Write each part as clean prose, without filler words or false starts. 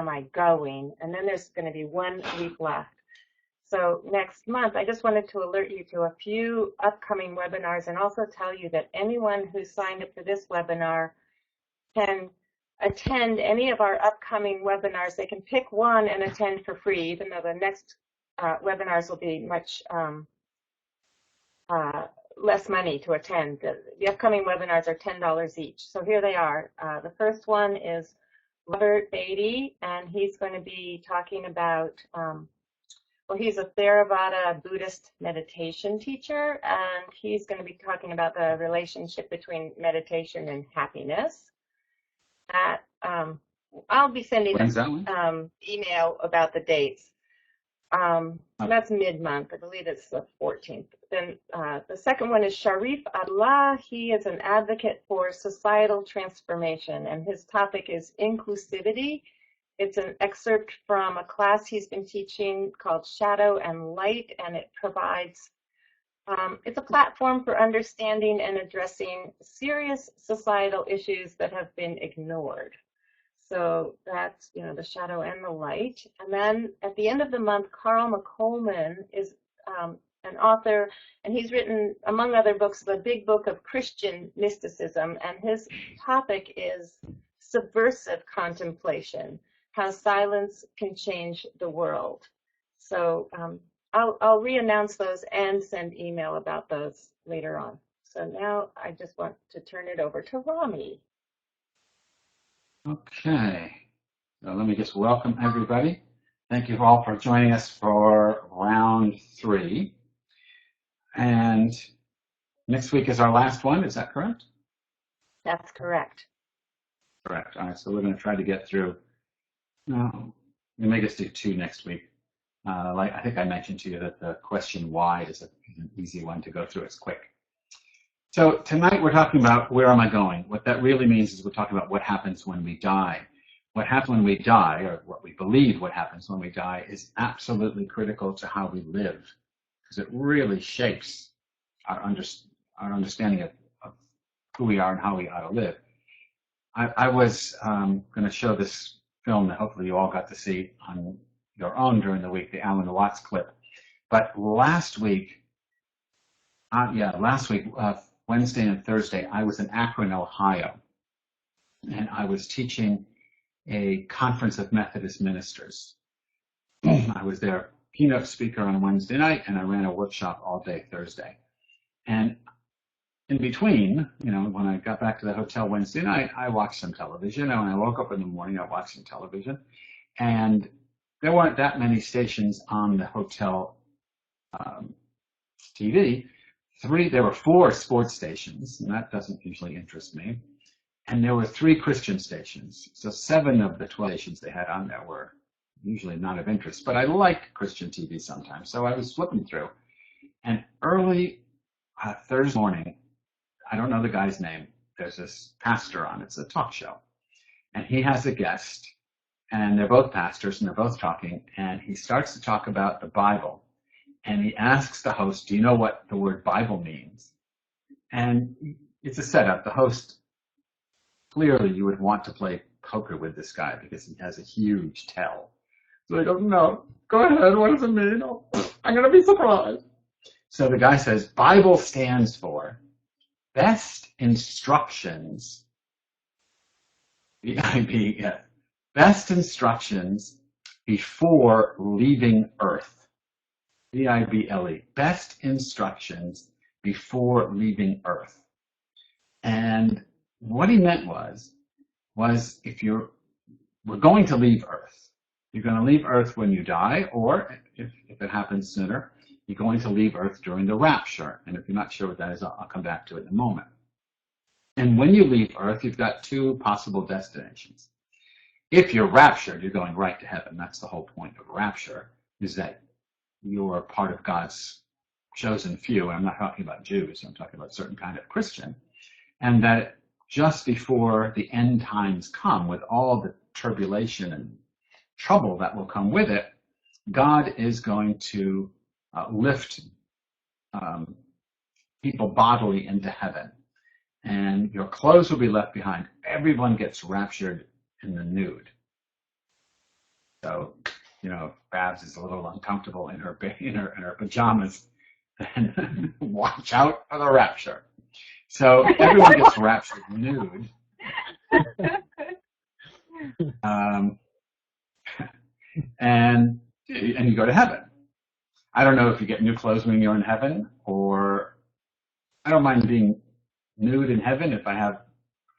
am I going? And then there's going to be 1 week left. So next month, I just wanted to alert you to a few upcoming webinars and also tell you that anyone who signed up for this webinar can attend any of our upcoming webinars. They can pick one and attend for free, even though the next webinars will be much less money to attend. The upcoming webinars are $10 each. So here they are. The first one is Robert Beatty, and he's going to be talking about, well, he's a Theravada Buddhist meditation teacher, and he's going to be talking about the relationship between meditation and happiness. I'll be sending an email about the dates. That's mid-month. I believe it's the 14th. Then the second one is Sharif Adlah. He is an advocate for societal transformation, and his topic is inclusivity. It's an excerpt from a class he's been teaching called Shadow and Light, and it provides, it's a platform for understanding and addressing serious societal issues that have been ignored. So that's, you know, the shadow and the light. And then at the end of the month, Carl McColman is an author, and he's written, among other books, the Big Book of Christian Mysticism, and his topic is subversive contemplation, how silence can change the world. So I'll re-announce those and send email about those later on. So now I just want to turn it over to Rami. Okay, so let me just welcome everybody. Thank you all for joining us for round 3. And next week is our last one, is that correct? That's correct. Correct. All right, so we're going to try to get through, we may just do 2 next week. Like I think I mentioned to you that the question why is an easy one to go through. It's quick. So tonight we're talking about where am I going? What that really means is we're talking about what happens when we die. What happens when we die, or what we believe what happens when we die, is absolutely critical to how we live, because it really shapes our understanding of who we are and how we ought to live. I was going to show this film that hopefully you all got to see on your own during the week, the Alan Watts clip. But last week, Wednesday and Thursday, I was in Akron, Ohio, and I was teaching a conference of Methodist ministers. I was their keynote speaker on Wednesday night, and I ran a workshop all day Thursday. And in between, you know, when I got back to the hotel Wednesday night, I watched some television, and when I woke up in the morning, I watched some television, and there weren't that many stations on the hotel TV. There were 4 sports stations, and that doesn't usually interest me. And there were 3 Christian stations. So 7 of the 12 stations they had on there were usually not of interest. But I like Christian TV sometimes, so I was flipping through. And early Thursday morning, I don't know the guy's name, there's this pastor on, it's a talk show. And he has a guest, and they're both pastors, and they're both talking, and he starts to talk about the Bible. And he asks the host, do you know what the word Bible means? And it's a setup. The host, clearly you would want to play poker with this guy because he has a huge tell. So he goes, no, go ahead, what does it mean? Oh, I'm going to be surprised. So the guy says, Bible stands for Best Instructions, B-I-B-S, Best Instructions Before Leaving Earth. B-I-B-L-E, Best Instructions Before Leaving Earth. And what he meant was if we're going to leave Earth. You're going to leave Earth when you die, or if it happens sooner, you're going to leave Earth during the rapture. And if you're not sure what that is, I'll come back to it in a moment. And when you leave Earth, you've got 2 possible destinations. If you're raptured, you're going right to heaven. That's the whole point of rapture, is that you're part of God's chosen few, and I'm not talking about Jews, I'm talking about a certain kind of Christian, and that just before the end times come, with all the turbulation and trouble that will come with it, God is going to lift people bodily into heaven, and your clothes will be left behind. Everyone gets raptured in the nude. So, Babs is a little uncomfortable in her pajamas, then watch out for the rapture. So everyone gets raptured nude. And you go to heaven. I don't know if you get new clothes when you're in heaven, or I don't mind being nude in heaven if I'm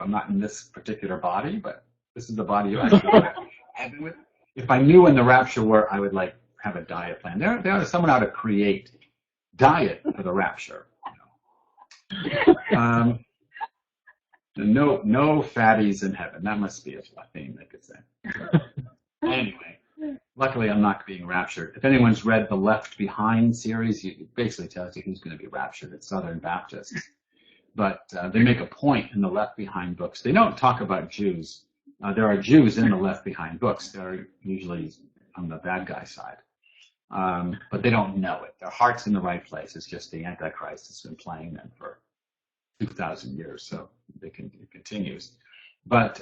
not in this particular body, but this is the body you actually go to heaven with. If I knew when the rapture were, I would have a diet plan. Someone ought to create diet for the rapture. No fatties in heaven. That must be a theme, they could say. Anyway, luckily I'm not being raptured. If anyone's read the Left Behind series, it basically tells you who's going to be raptured. It's Southern Baptists. But they make a point in the Left Behind books. They don't talk about Jews. There are Jews in the Left Behind books. They're usually on the bad guy side. But they don't know it. Their heart's in the right place. It's just the Antichrist has been playing them for 2,000 years, so it continues. But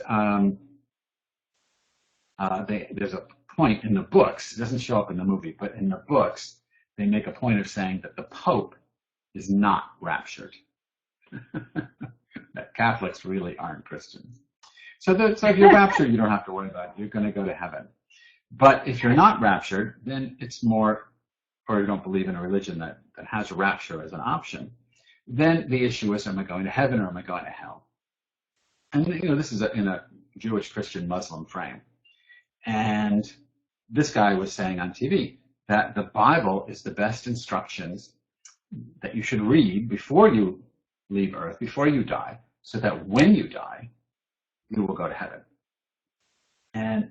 there's a point in the books, it doesn't show up in the movie, but in the books, they make a point of saying that the Pope is not raptured. That Catholics really aren't Christians. So if you're raptured, you don't have to worry about it. You're going to go to heaven. But if you're not raptured, then it's more, or you don't believe in a religion that has rapture as an option, then the issue is, am I going to heaven or am I going to hell? And this is in a Jewish, Christian, Muslim frame. And this guy was saying on TV that the Bible is the best instructions that you should read before you leave Earth, before you die, so that when you die, you will go to heaven. And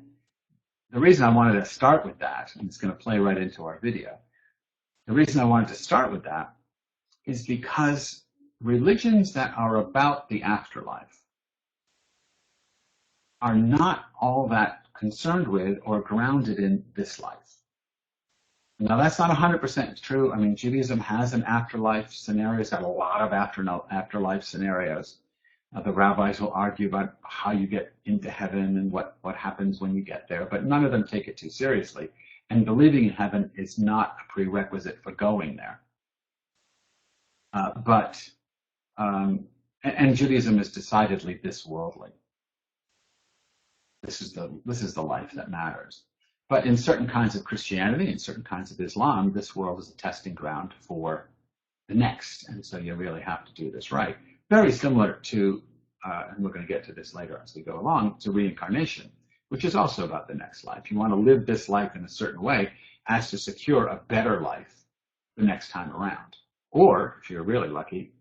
the reason I wanted to start with that, and it's going to play right into our video, the reason I wanted to start with that is because religions that are about the afterlife are not all that concerned with or grounded in this life. Now, that's not 100% true. I mean, Judaism has an afterlife scenario. It's got a lot of afterlife scenarios. The rabbis will argue about how you get into heaven and what happens when you get there, but none of them take it too seriously. And believing in heaven is not a prerequisite for going there. And Judaism is decidedly this worldly. This is the life that matters. But in certain kinds of Christianity, in certain kinds of Islam, this world is a testing ground for the next. And so you really have to do this right. Very similar to, and we're going to get to this later as we go along, to reincarnation, which is also about the next life. You want to live this life in a certain way as to secure a better life the next time around. Or, if you're really lucky,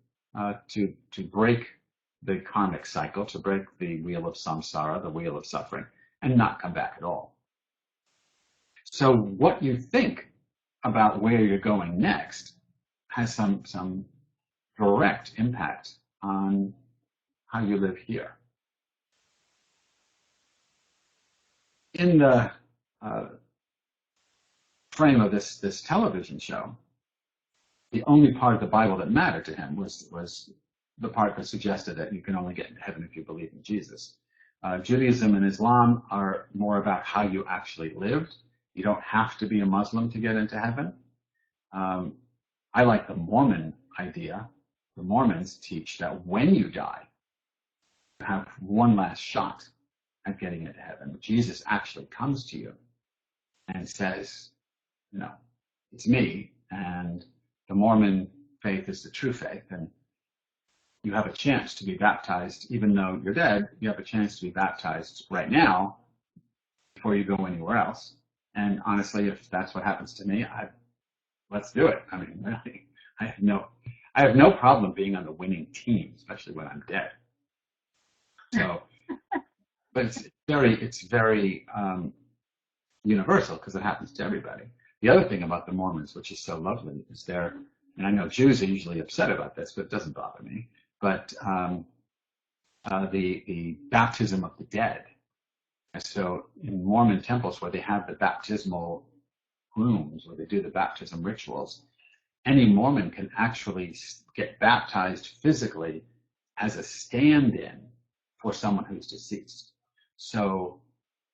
to break the karmic cycle, to break the wheel of samsara, the wheel of suffering, and not come back at all. So what you think about where you're going next has some direct impact on how you live here. In the frame of this television show, the only part of the Bible that mattered to him was the part that suggested that you can only get into heaven if you believe in Jesus. Judaism and Islam are more about how you actually lived. You don't have to be a Muslim to get into heaven. I like the Mormon idea. The Mormons teach that when you die, you have one last shot at getting into heaven. Jesus actually comes to you and says, it's me, and the Mormon faith is the true faith, and you have a chance to be baptized. Even though you're dead, you have a chance to be baptized right now before you go anywhere else. And honestly, if that's what happens to me, let's do it. I mean, really, I have no problem being on the winning team, especially when I'm dead. So, but it's very universal because it happens to everybody. The other thing about the Mormons, which is so lovely, is and I know Jews are usually upset about this, but it doesn't bother me, but the baptism of the dead. And so in Mormon temples where they have the baptismal rooms, where they do the baptism rituals, any Mormon can actually get baptized physically as a stand-in for someone who's deceased. So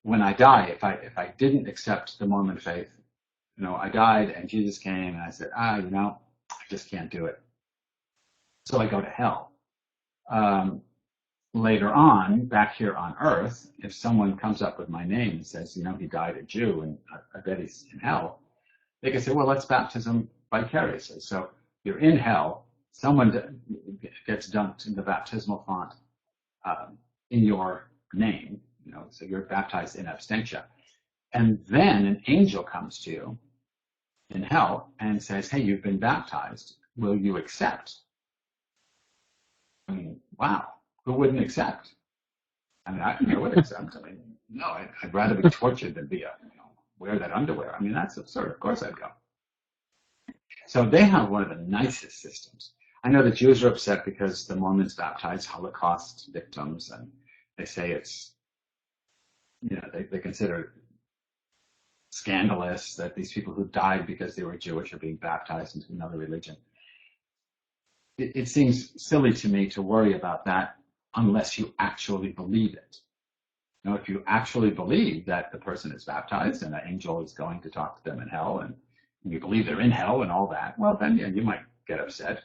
when I die, if I didn't accept the Mormon faith, I died and Jesus came and I said, I just can't do it. So I go to hell. Later on, back here on earth, if someone comes up with my name and says, he died a Jew and I bet he's in hell, they can say, well, let's baptism vicariously. So you're in hell, someone gets dunked in the baptismal font in your name, so you're baptized in absentia. And then an angel comes to you in hell and says, hey, you've been baptized. Will you accept? I mean, wow, who wouldn't accept? I mean, I would accept. I mean, no, I'd rather be tortured than be wear that underwear. I mean, that's absurd. Of course I'd go. So they have one of the nicest systems. I know the Jews are upset because the Mormons baptize Holocaust victims, and they say it's, they consider it scandalous that these people who died because they were Jewish are being baptized into another religion. It seems silly to me to worry about that unless you actually believe it. If you actually believe that the person is baptized and an angel is going to talk to them in hell, and you believe they're in hell and all that, well, then you might get upset.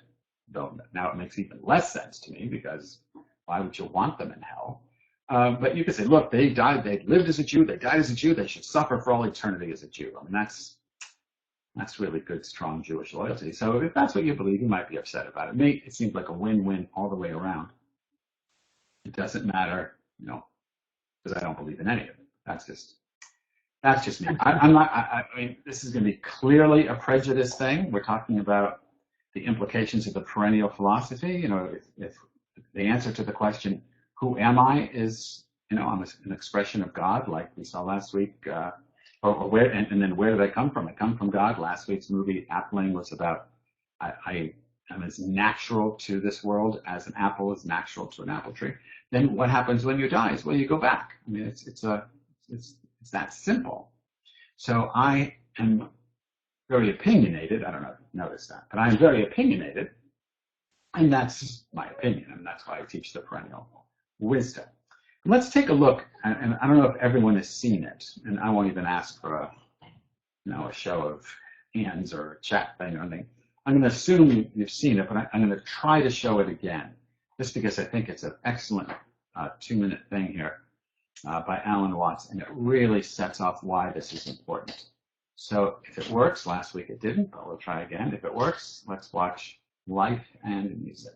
Though now it makes even less sense to me, because why would you want them in hell? But you could say, look, they died, they lived as a Jew, they died as a Jew, they should suffer for all eternity as a Jew. I mean, that's really good, strong Jewish loyalty. So if that's what you believe, you might be upset about it. It seems like a win-win all the way around. It doesn't matter, because I don't believe in any of it. That's just me. I mean, this is going to be clearly a prejudice thing. We're talking about the implications of the perennial philosophy. If the answer to the question, who am I, is, I'm an expression of God, like we saw last week, or where, and then where did I come from? I come from God. Last week's movie, Appling, was about I am as natural to this world as an apple is natural to an apple tree. Then what happens when you die is, well, you go back. I mean, it's that simple. So I am very opinionated. I don't know if you noticed that, but I'm very opinionated, and that's my opinion, and that's why I teach the perennial wisdom. Let's take a look, and I don't know if everyone has seen it, and I won't even ask for a show of hands or a chat thing or anything. I'm going to assume you've seen it, but I'm going to try to show it again, just because I think it's an excellent 2-minute thing here by Alan Watts, and it really sets off why this is important. So if it works, last week it didn't, but we'll try again. If it works, let's watch Life and Music.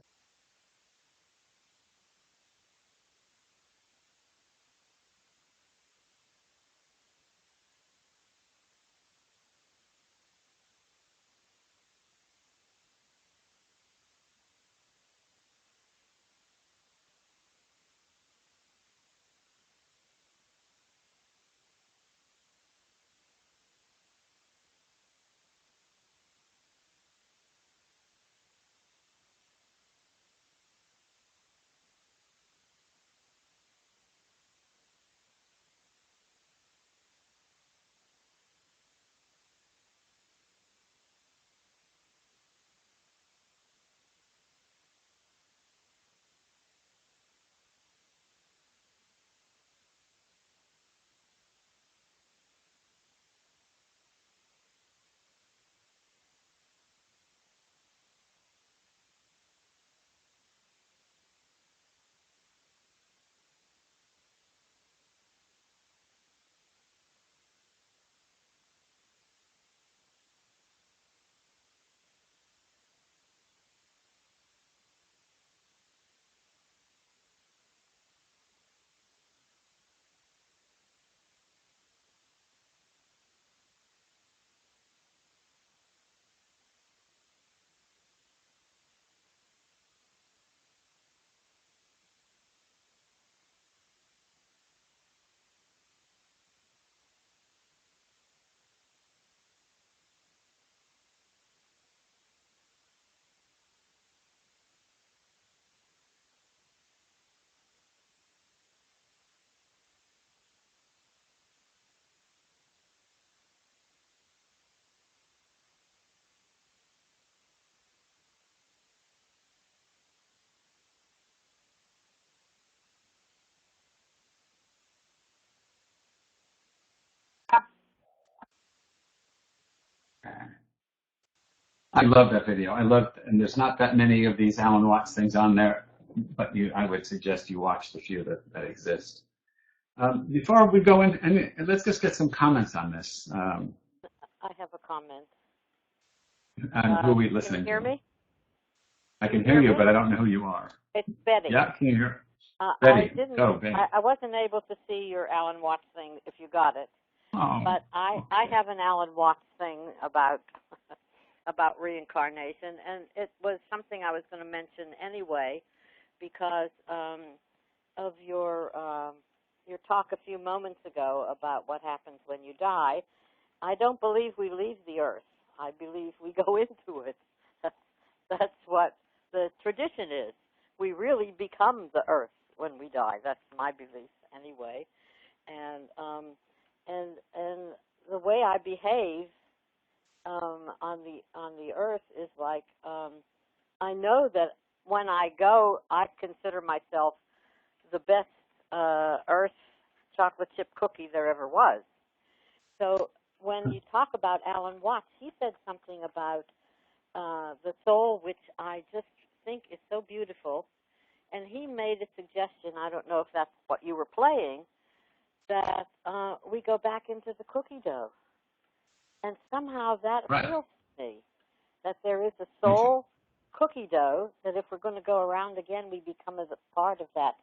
I love that video. And there's not that many of these Alan Watts things on there, but I would suggest you watch the few that exist. Before we go in, and let's just get some comments on this. I have a comment. And who are we listening to? Can you hear me? I can hear you, but I don't know who you are. It's Betty. Yeah, can you hear? Betty, go, Betty. I wasn't able to see your Alan Watts thing, if you got it. Oh, but I have an Alan Watts thing about about reincarnation, and it was something I was going to mention anyway because of your talk a few moments ago about what happens when you die. I don't believe we leave the earth. I believe we go into it. That's what the tradition is. We really become the earth when we die. That's my belief anyway. And the way I behave on the earth is like I know that when I go, I consider myself the best earth chocolate chip cookie there ever was. So when you talk about Alan Watts, he said something about the soul, which I just think is so beautiful. And he made a suggestion, I don't know if that's what you were playing, that we go back into the cookie dough. And somehow that appeals to me, that there is a soul cookie dough, that if we're going to go around again, we become as a part of that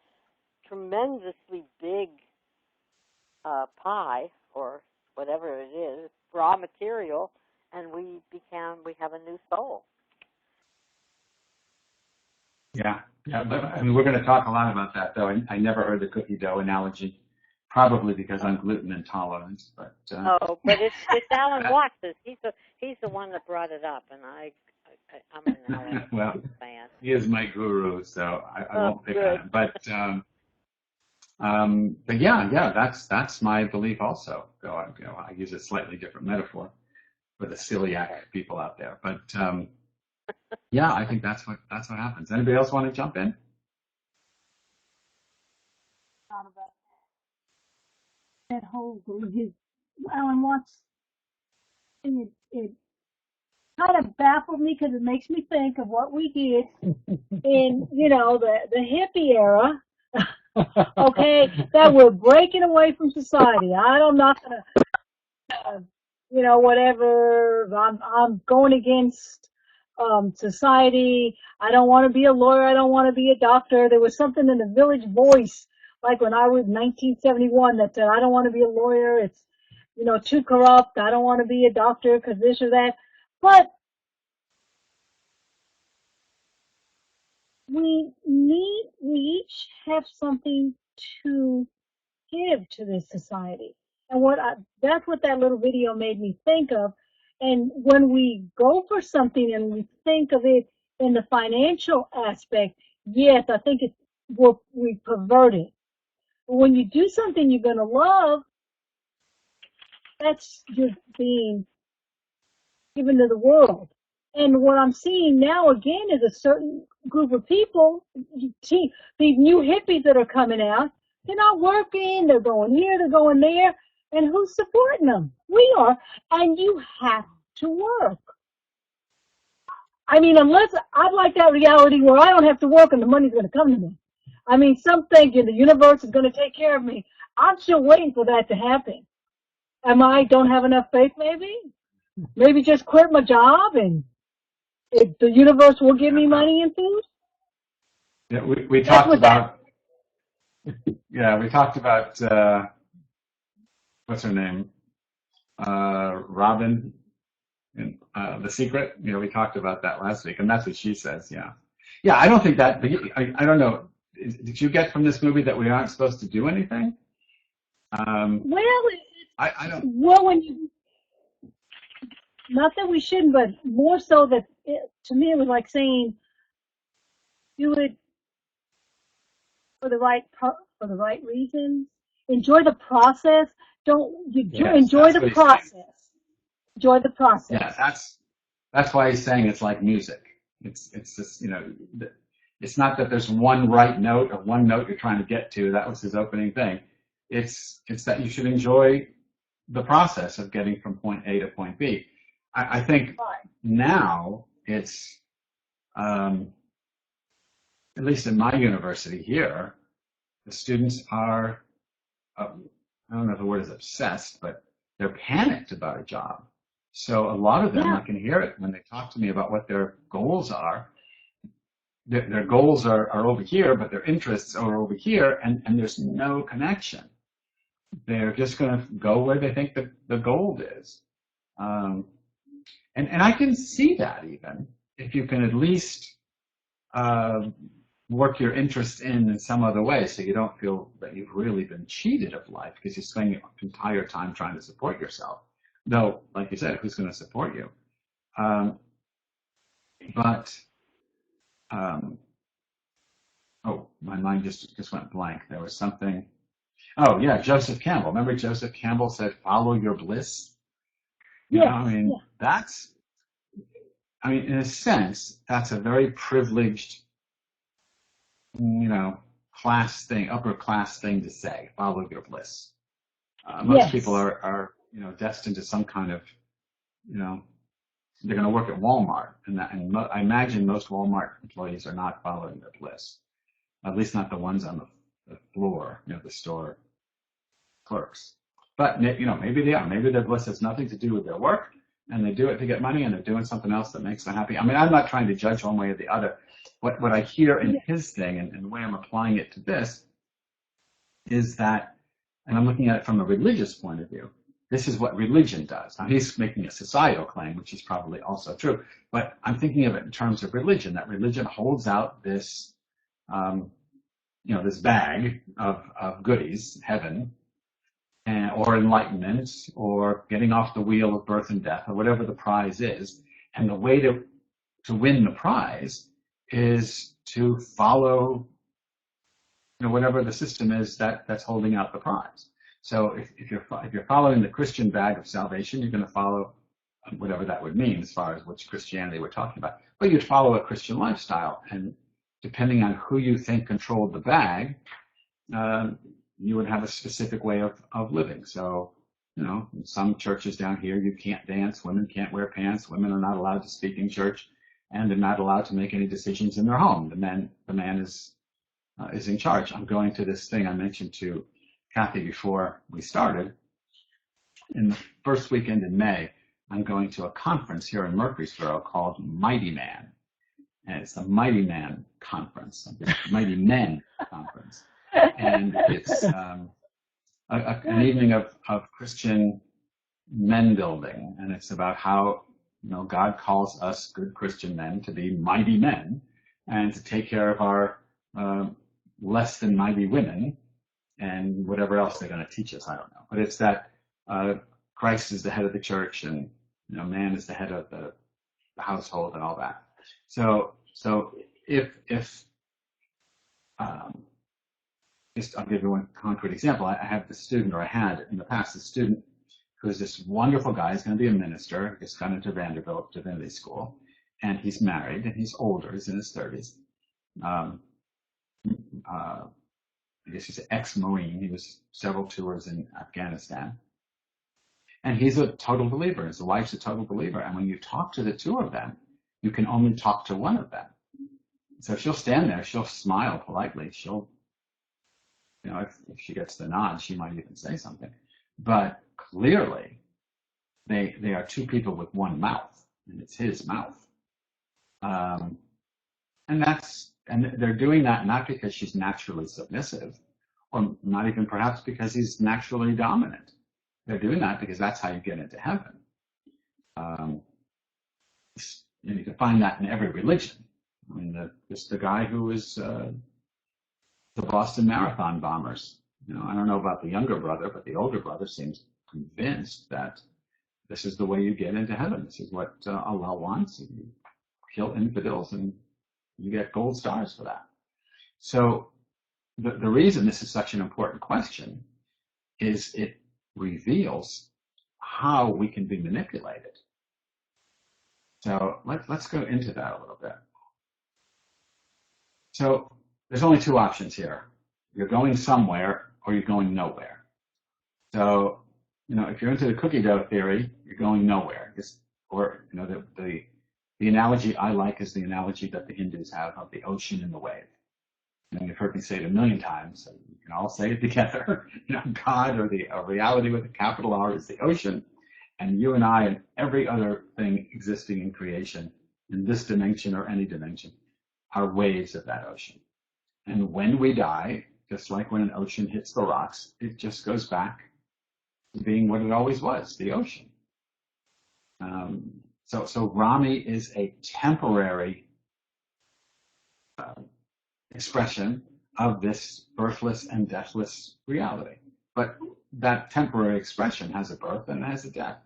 tremendously big pie, or whatever it is, raw material, and we have a new soul. Yeah, but I mean, we're going to talk a lot about that, though. I never heard the cookie dough analogy, probably because I'm gluten intolerant. But but it's Alan Watts. He's the one that brought it up, and I'm an Alan Watts fan. He is my guru, so I won't pick on him. But yeah, that's my belief also. Though I use a slightly different metaphor for the celiac people out there, but. Yeah, I think that's what happens. Anybody else want to jump in? That whole his Alan Watts, it kind of baffled me because it makes me think of what we did in the hippie era. Okay, that we're breaking away from society. I'm not gonna, whatever. I'm going against society. I don't want to be a lawyer. I don't want to be a doctor. There was something in the Village Voice, like when I was 1971, that said, I don't want to be a lawyer. It's, too corrupt. I don't want to be a doctor because this or that. But we each have something to give to this society. And that's what that little video made me think of. And when we go for something and we think of it in the financial aspect, yes, I think we pervert it. But when you do something you're going to love, that's just being given to the world. And what I'm seeing now again is a certain group of people, these new hippies that are coming out. They're not working, they're going here, they're going there, and who's supporting them? We are, and you have to work. I mean, I'd like that reality where I don't have to work and the money's going to come to me. I mean, some thinking the universe is going to take care of me. I'm still waiting for that to happen. Don't have enough faith maybe? Maybe just quit my job and the universe will give me money and food? Yeah, we talked about. Yeah, we talked about what's her name, Robin, in The Secret. We talked about that last week, and that's what she says. Yeah. I don't think that. I don't know. Did you get from this movie that we aren't supposed to do anything? I don't. Well, not that we shouldn't, but more so that to me it was like saying, do it for the right reasons. Enjoy the process. Enjoy the process. Enjoy the process. Yeah, that's why he's saying it's like music. It's just it's not that there's one right note or one note you're trying to get to. That was his opening thing. It's that you should enjoy the process of getting from point A to point B. I think now it's, at least in my university here, the students are, I don't know if the word is obsessed, but they're panicked about a job. So a lot of them, I can hear it when they talk to me about what their goals are. Their goals are over here, but their interests are over here, and there's no connection. They're just going to go where they think the gold is. And I can see that even, if you can at least work your interest in some other way so you don't feel that you've really been cheated of life because you're spending your entire time trying to support yourself. Though, like you said, who's going to support you? Oh, my mind just went blank. There was something. Oh, yeah, Joseph Campbell. Remember Joseph Campbell said, follow your bliss? You know, I mean, in a sense, that's a very privileged, class thing, upper class thing to say, follow your bliss. Most people are, destined to some kind of, they're going to work at Walmart. And I imagine most Walmart employees are not following their bliss. At least not the ones on the floor, the store clerks. But, maybe they are. Maybe their bliss has nothing to do with their work, and they do it to get money, and they're doing something else that makes them happy. I mean, I'm not trying to judge one way or the other. What I hear in his thing, and the way I'm applying it to this, is that, and I'm looking at it from a religious point of view, this is what religion does. Now, he's making a societal claim, which is probably also true, but I'm thinking of it in terms of religion, that religion holds out this, this bag of goodies, heaven, or enlightenment, or getting off the wheel of birth and death, or whatever the prize is. And the way to win the prize is to follow, whatever the system is that's holding out the prize. So if you're following the Christian bag of salvation, you're going to follow whatever that would mean as far as which Christianity we're talking about. But you'd follow a Christian lifestyle, and depending on who you think controlled the bag, you would have a specific way of living. So, in some churches down here, you can't dance, women can't wear pants, women are not allowed to speak in church, and they're not allowed to make any decisions in their home. The man is in charge. I'm going to this thing I mentioned to Kathy before we started. In the first weekend in May, I'm going to a conference here in Murfreesboro called Mighty Man. And it's the Mighty Man Conference, the Mighty Men Conference. And it's an evening of Christian men building. And it's about how, God calls us good Christian men to be mighty men and to take care of our less than mighty women and whatever else they're going to teach us. I don't know. But it's that Christ is the head of the church, and man is the head of the household and all that. So if just I'll give you one concrete example. I have the student, or I had in the past, a student who is this wonderful guy. He's going to be a minister. He's gone into Vanderbilt Divinity School, and he's married, and he's older. He's in his 30s. I guess he's an ex-Marine. He was several tours in Afghanistan. And he's a total believer. His wife's a total believer. And when you talk to the two of them, you can only talk to one of them. So she'll stand there. She'll smile politely. She'll, if she gets the nod, she might even say something. But clearly, they are two people with one mouth, and it's his mouth. And they're doing that not because she's naturally submissive, or not even perhaps because he's naturally dominant. They're doing that because that's how you get into heaven. And you can find that in every religion. I mean, just the guy who was the Boston Marathon bombers. I don't know about the younger brother, but the older brother seems convinced that this is the way you get into heaven. This is what Allah wants. You kill infidels and you get gold stars for that. So the reason this is such an important question is it reveals how we can be manipulated. So let's go into that a little bit. So there's only two options here. You're going somewhere or you're going nowhere. So, if you're into the cookie dough theory, you're going nowhere. Just or the analogy I like is the analogy that the Hindus have of the ocean and the wave. And you've heard me say it a million times, and you can all say it together. God, or the reality with a capital R, is the ocean, and you and I and every other thing existing in creation, in this dimension or any dimension, are waves of that ocean. And when we die, just like when an ocean hits the rocks, it just goes back to being what it always was, the ocean. So Rami is a temporary expression of this birthless and deathless reality. But that temporary expression has a birth and has a death.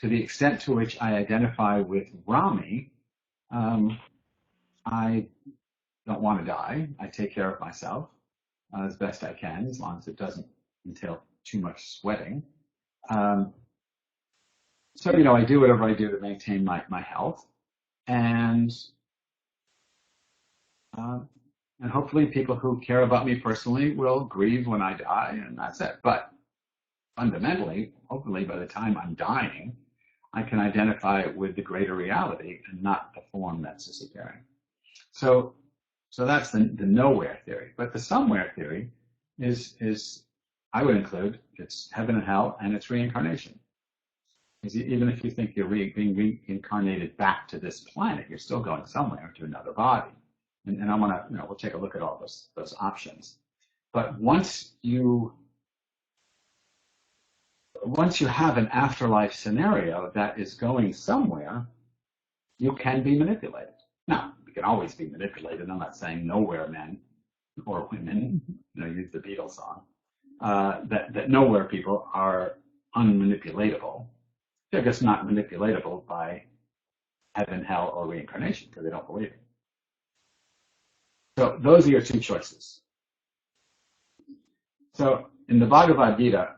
To the extent to which I identify with Rami, I don't want to die. I take care of myself as best I can, as long as it doesn't entail too much sweating. So, I do whatever I do to maintain my health, and hopefully people who care about me personally will grieve when I die, and that's it. But fundamentally, hopefully by the time I'm dying, I can identify with the greater reality and not the form that's disappearing. So that's the nowhere theory. But the somewhere theory is I would include, it's heaven and hell and it's reincarnation. Even if you think you're being reincarnated back to this planet, you're still going somewhere to another body. And I want to, we'll take a look at all those options. But once you have an afterlife scenario that is going somewhere, you can be manipulated. Now, you can always be manipulated. I'm not saying nowhere men or women, use the Beatles song, that nowhere people are unmanipulatable. They're just not manipulatable by heaven, hell, or reincarnation because they don't believe it. So those are your two choices. So in the Bhagavad Gita,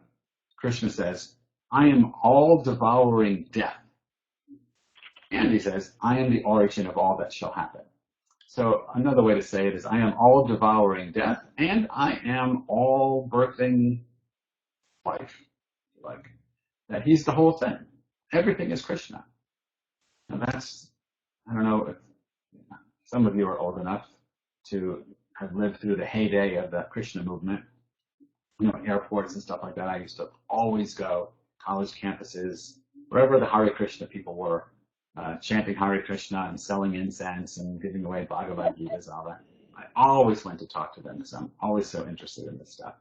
Krishna says, I am all-devouring death. And he says, I am the origin of all that shall happen. So another way to say it is, I am all-devouring death, and I am all-birthing life. Like that, he's the whole thing. Everything is Krishna. Now that's, I don't know if some of you are old enough to have lived through the heyday of the Krishna movement. Airports and stuff like that. I used to always go, college campuses, wherever the Hare Krishna people were, chanting Hare Krishna and selling incense and giving away Bhagavad Gitas and all that. I always went to talk to them because I'm always so interested in this stuff.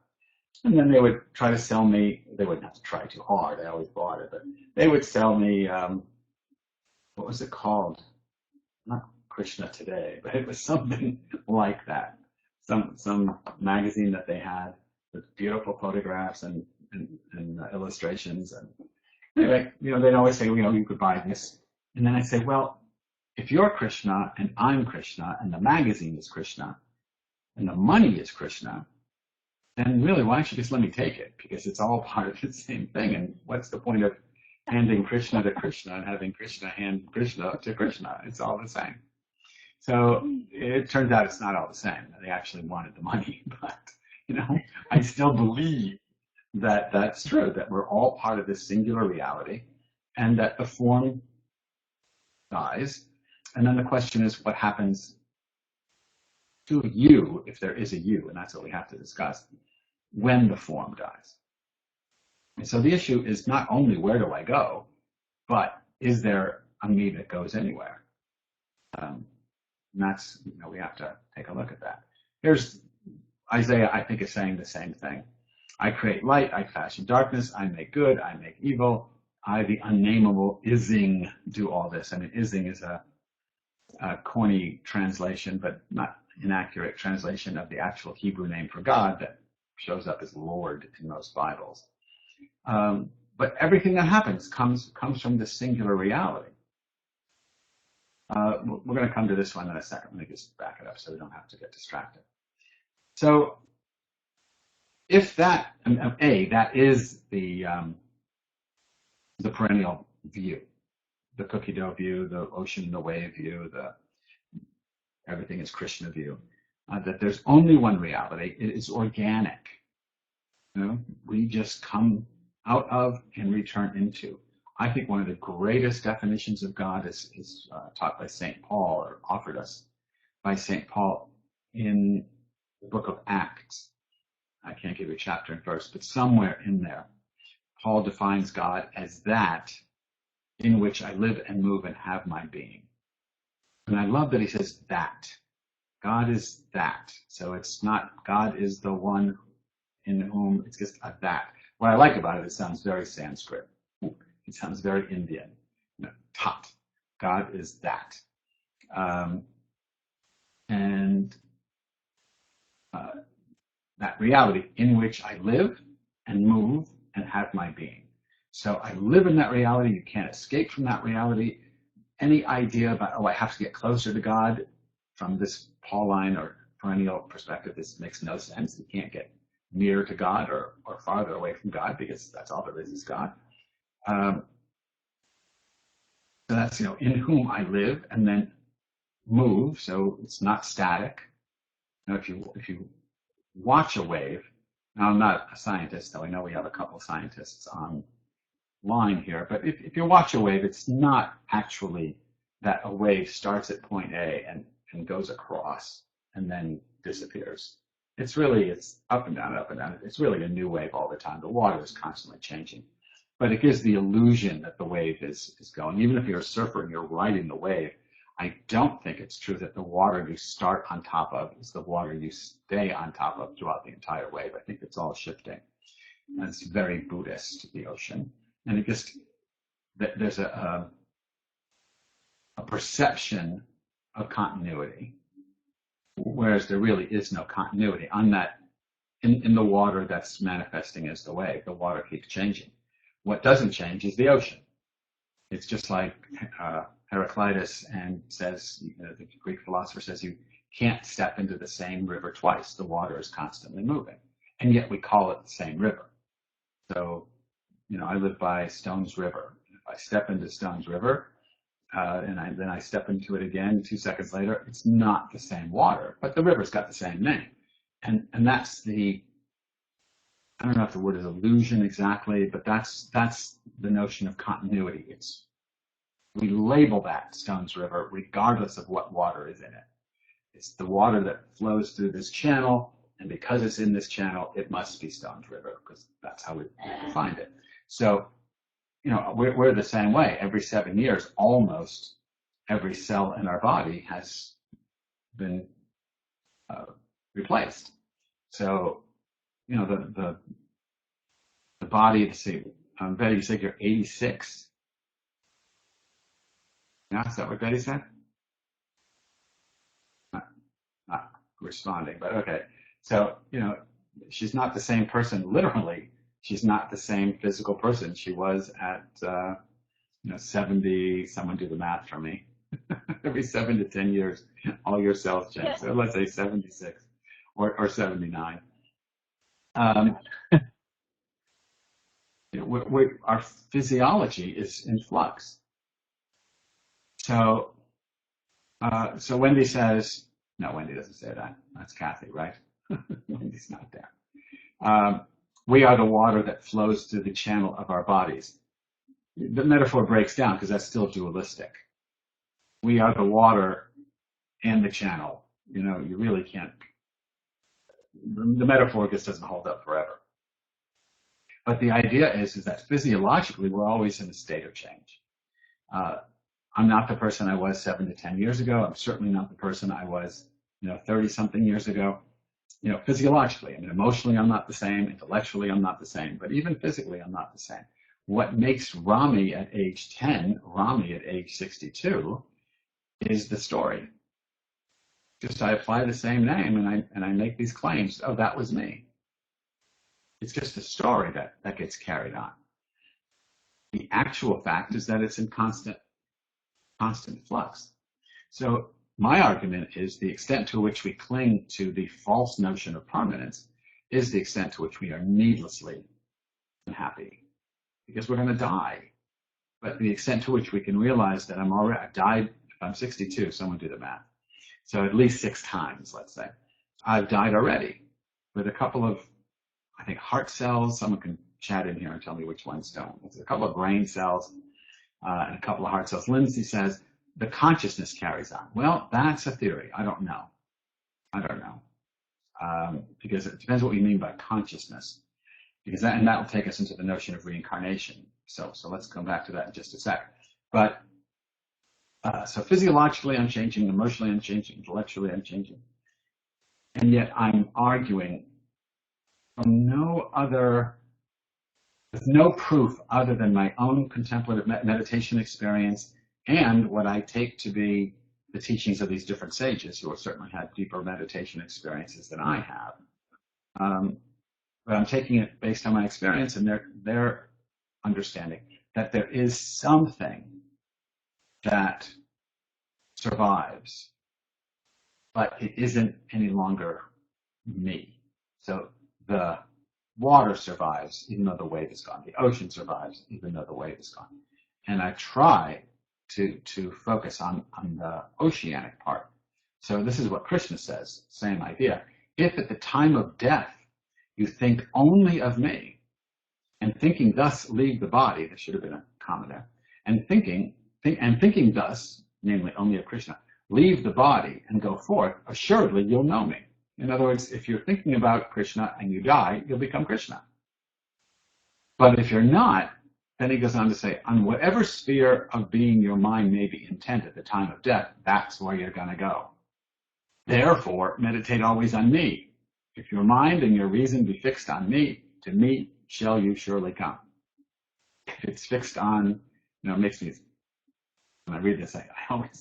And then they would try to sell me, they wouldn't have to try too hard, I always bought it, but they would sell me, what was it called? Not Krishna Today, but it was something like that. Some magazine that they had with beautiful photographs and illustrations. And anyway, they'd always say, you could buy this. And then I'd say, well, if you're Krishna and I'm Krishna and the magazine is Krishna and the money is Krishna, then really, why don't you just let me take it? Because it's all part of the same thing. And what's the point of handing Krishna to Krishna and having Krishna hand Krishna to Krishna? It's all the same. So it turns out it's not all the same. They actually wanted the money, but I still believe that that's true, that we're all part of this singular reality and that the form dies. And then the question is, what happens to you, if there is a you, and that's what we have to discuss, when the form dies. And so the issue is not only where do I go, but is there a me that goes anywhere? And that's, we have to take a look at that. Here's Isaiah, I think, is saying the same thing. I create light, I fashion darkness, I make good, I make evil. I, the unnameable, Ising, do all this. I mean, Ising is a corny translation, but not inaccurate translation of the actual Hebrew name for God that shows up as Lord in most Bibles. But everything that happens comes from this singular reality. We're going to come to this one in a second. Let me just back it up so we don't have to get distracted. So if that, that is the perennial view, the cookie dough view, the ocean and the wave view, the everything is Krishna view, that there's only one reality. It is organic. We just come out of and return into. I think one of the greatest definitions of God is taught by St. Paul, or offered us by St. Paul in the book of Acts. I can't give you a chapter and verse, but somewhere in there, Paul defines God as that in which I live and move and have my being. And I love that he says that. God is that. So it's not God is the one in whom, it's just a that. What I like about it, it sounds very Sanskrit. It sounds very Indian. Tat. God is that. That reality in which I live and move and have my being. So I live in that reality. You can't escape from that reality. Any idea about, oh, I have to get closer to God from this Pauline or perennial perspective, this makes no sense. You can't get nearer to God or farther away from God, because that's all there is God. So that's, in whom I live and then move. So it's not static. If you watch a wave, now I'm not a scientist, though I know we have a couple of scientists online here, but if you watch a wave, it's not actually that a wave starts at point A and goes across and then disappears. It's up and down, up and down. It's really a new wave all the time. The water is constantly changing. But it gives the illusion that the wave is going. Even if you're a surfer and you're riding the wave, I don't think it's true that the water you start on top of is the water you stay on top of throughout the entire wave. I think it's all shifting. And it's very Buddhist, the ocean. And it just, there's a perception of continuity, whereas there really is no continuity on that, in the water that's manifesting as the wave. The water keeps changing. What doesn't change is the ocean. It's just like Heraclitus and says, the Greek philosopher says, you can't step into the same river twice. The water is constantly moving. And yet we call it the same river. So, I live by Stones River. If I step into Stones River, and then I step into it again 2 seconds later, it's not the same water, but the river's got the same name. And that's I don't know if the word is illusion exactly, but that's the notion of continuity. We label that Stones River regardless of what water is in it. It's the water that flows through this channel, and because it's in this channel, it must be Stones River, because that's how we defined it. So, we're the same way. Every 7 years, almost every cell in our body has been replaced. So, the body, let's see, Betty, you said you're 86. Yeah, is that what Betty said? Not responding, but okay. So, she's not the same person literally. She's not the same physical person she was at, 70, someone do the math for me. Every 7 to 10 years, all your cells change. So let's say 76 or 79. Our physiology is in flux. So Wendy says, no, Wendy doesn't say that. That's Kathy, right? Wendy's not there. We are the water that flows through the channel of our bodies. The metaphor breaks down because that's still dualistic. We are the water and the channel. You really can't. The metaphor just doesn't hold up forever. But the idea is that physiologically we're always in a state of change. I'm not the person I was 7 to 10 years ago. I'm certainly not the person I was, 30-something years ago. Physiologically, emotionally I'm not the same. Intellectually I'm not the same. But even physically I'm not the same. What makes Rami at age 10, Rami at age 62, is the story. Just I apply the same name and I make these claims. Oh, that was me. It's just a story that gets carried on. The actual fact is that it's in constant flux. So my argument is the extent to which we cling to the false notion of permanence is the extent to which we are needlessly unhappy, because we're going to die. But the extent to which we can realize that I've died, if I'm 62, someone do the math. So at least 6 times, let's say. I've died already with a couple of, I think, heart cells. Someone can chat in here and tell me which ones don't. There's a couple of brain cells, and a couple of heart cells. Lindsay says, the consciousness carries on. Well, that's a theory. I don't know. Because it depends what we mean by consciousness. Because that will take us into the notion of reincarnation. So let's come back to that in just a sec. But so physiologically unchanging, emotionally unchanging, intellectually unchanging. And yet I'm arguing from with no proof other than my own contemplative meditation experience and what I take to be the teachings of these different sages who have certainly had deeper meditation experiences than I have. But I'm taking it based on my experience and their understanding that there is something that survives, but it isn't any longer me. So the water survives even though the wave is gone. The ocean survives even though the wave is gone. And I try to focus on the oceanic part. So this is what Krishna says, same idea. If at the time of death you think only of me, and thinking thus leave the body, there should have been a comma there, and thinking thus, namely only of Krishna, leave the body and go forth, assuredly you'll know me. In other words, if you're thinking about Krishna and you die, you'll become Krishna. But if you're not, then he goes on to say, on whatever sphere of being your mind may be intent at the time of death, that's where you're going to go. Therefore, meditate always on me. If your mind and your reason be fixed on me, to me shall you surely come. If it's fixed on, it makes me, when I read this,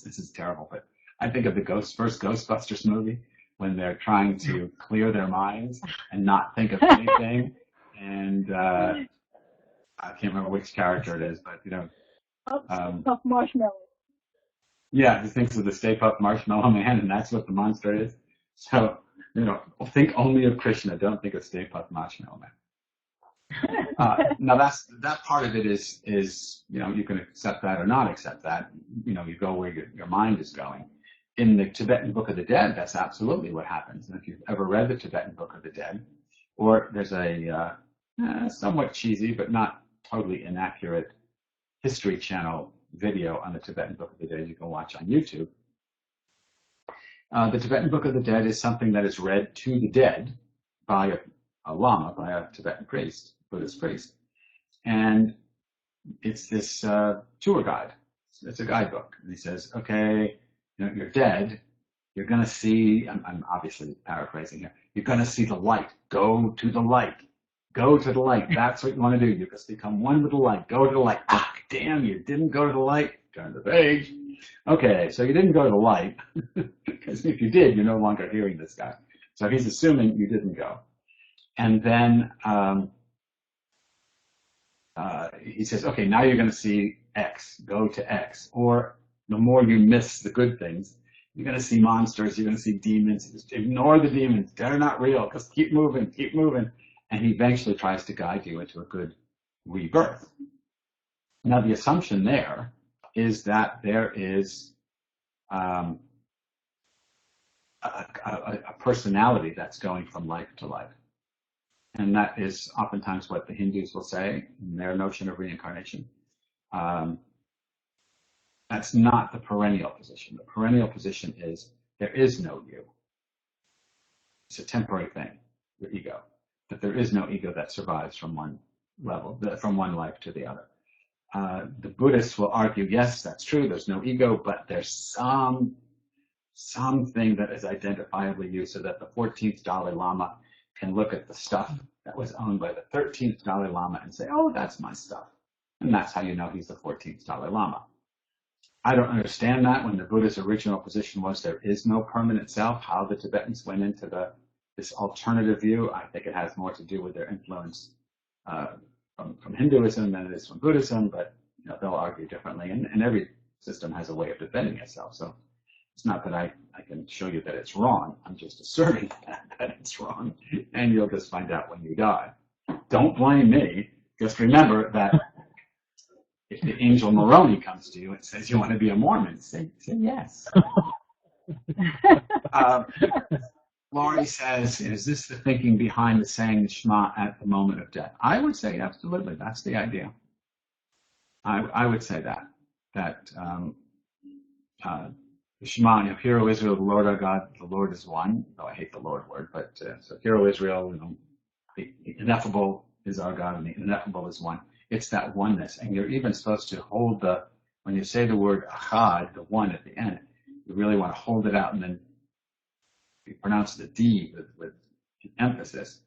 this is terrible, but I think of the first Ghostbusters movie when they're trying to clear their minds and not think of anything. And I can't remember which character it is, but Puff Marshmallow. Yeah, he thinks of the Stay Puft Marshmallow Man, and that's what the monster is. So, think only of Krishna. Don't think of Stay Puft Marshmallow Man. Now that part of it is you can accept that or not accept that. You go where your mind is going. In the Tibetan Book of the Dead, that's absolutely what happens. And if you've ever read the Tibetan Book of the Dead, or there's a somewhat cheesy but not totally inaccurate History Channel video on the Tibetan Book of the Dead you can watch on YouTube. The Tibetan Book of the Dead is something that is read to the dead by a lama, by a Tibetan priest, Buddhist priest. And it's this tour guide. It's a guidebook. And he says, okay, you're dead. You're going to see, I'm obviously paraphrasing here, you're going to see the light. Go to the light. Go to the light. That's what you want to do. You just become one with the light. Go to the light. Ah, damn, you didn't go to the light. Turn the page. Okay, so you didn't go to the light. Because if you did, you're no longer hearing this guy. So he's assuming you didn't go. And then he says, okay, now you're going to see X. Go to X. Or the more you miss the good things, you're going to see monsters. You're going to see demons. Just ignore the demons. They're not real. Just keep moving. Keep moving. And he eventually tries to guide you into a good rebirth. Now, the assumption there is that there is a personality that's going from life to life. And that is oftentimes what the Hindus will say in their notion of reincarnation. That's not the perennial position. The perennial position is there is no you. It's a temporary thing, your ego. That there is no ego that survives from one level, from one life to the other. The Buddhists will argue, yes, that's true, there's no ego, but there's something that is identifiably you, so that the 14th Dalai Lama can look at the stuff that was owned by the 13th Dalai Lama and say, oh, that's my stuff. And that's how you know he's the 14th Dalai Lama. I don't understand that when the Buddha's original position was there is no permanent self, how the Tibetans went into this alternative view. I think it has more to do with their influence from Hinduism than it is from Buddhism, but they'll argue differently, and every system has a way of defending itself. So it's not that I can show you that it's wrong. I'm just asserting that it's wrong, and you'll just find out when you die. Don't blame me. Just remember that if the angel Moroni comes to you and says you want to be a Mormon, say yes. Laurie says, is this the thinking behind the saying the Shema at the moment of death? I would say absolutely. That's the idea. I would say that Shema, hear, O Israel, the Lord our God, the Lord is one. Though I hate the Lord word, but so hear, O Israel, the ineffable is our God, and the ineffable is one. It's that oneness, and you're even supposed to hold when you say the word achad, the one at the end, you really want to hold it out, and then you pronounce the D with emphasis.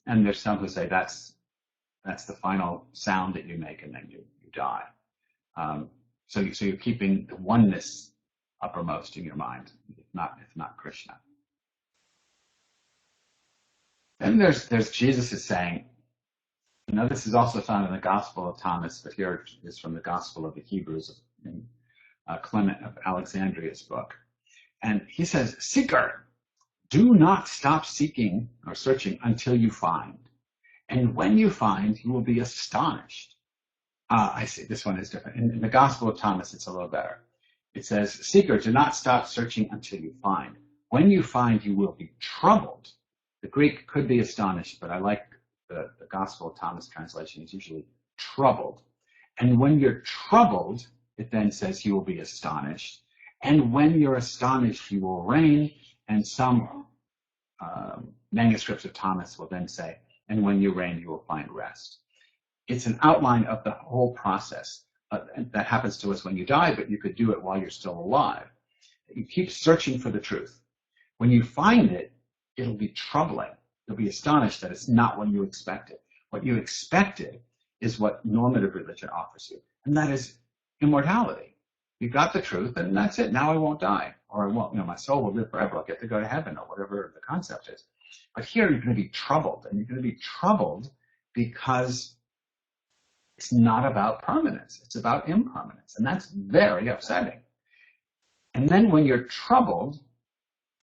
And there's some who say that's the final sound that you make, and then you die. So you're keeping the oneness uppermost in your mind. It's not Krishna. Then there's Jesus is saying, this is also found in the Gospel of Thomas, but here it is from the Gospel of the Hebrews in Clement of Alexandria's book. And he says, "Seeker, do not stop seeking or searching until you find. And when you find, you will be astonished." I see, this one is different. In the Gospel of Thomas, it's a little better. It says, "Seeker, do not stop searching until you find. When you find, you will be troubled." The Greek could be astonished, but I like the Gospel of Thomas translation. It's usually troubled. And when you're troubled, it then says you will be astonished. And when you're astonished, you will reign. And some manuscripts of Thomas will then say, and when you reign, you will find rest. It's an outline of the whole process that happens to us when you die, but you could do it while you're still alive. You keep searching for the truth. When you find it, it'll be troubling. You'll be astonished that it's not what you expected. What you expected is what normative religion offers you, and that is immortality. You got the truth, and that's it. Now I won't die, or I won't. My soul will live forever. I'll get to go to heaven, or whatever the concept is. But here you're going to be troubled, and you're going to be troubled because it's not about permanence. It's about impermanence, and that's very upsetting. And then when you're troubled,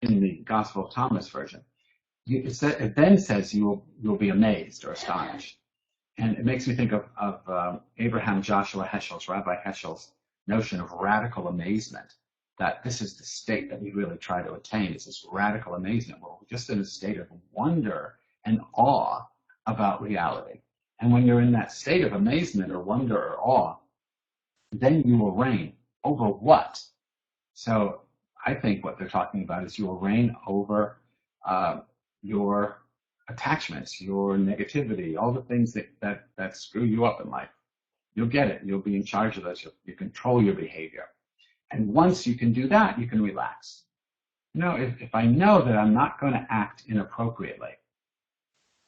in the Gospel of Thomas version, it then says you'll be amazed or astonished. And it makes me think of Abraham Joshua Heschel's, Rabbi Heschel's notion of radical amazement, that this is the state that we really try to attain, is this radical amazement where we're just in a state of wonder and awe about reality. And when you're in that state of amazement or wonder or awe, then you will reign over what? So I think what they're talking about is you will reign over your attachments, your negativity, all the things that screw you up in life. You'll get it. You'll be in charge of those. You control your behavior. And once you can do that, you can relax. If I know that I'm not going to act inappropriately,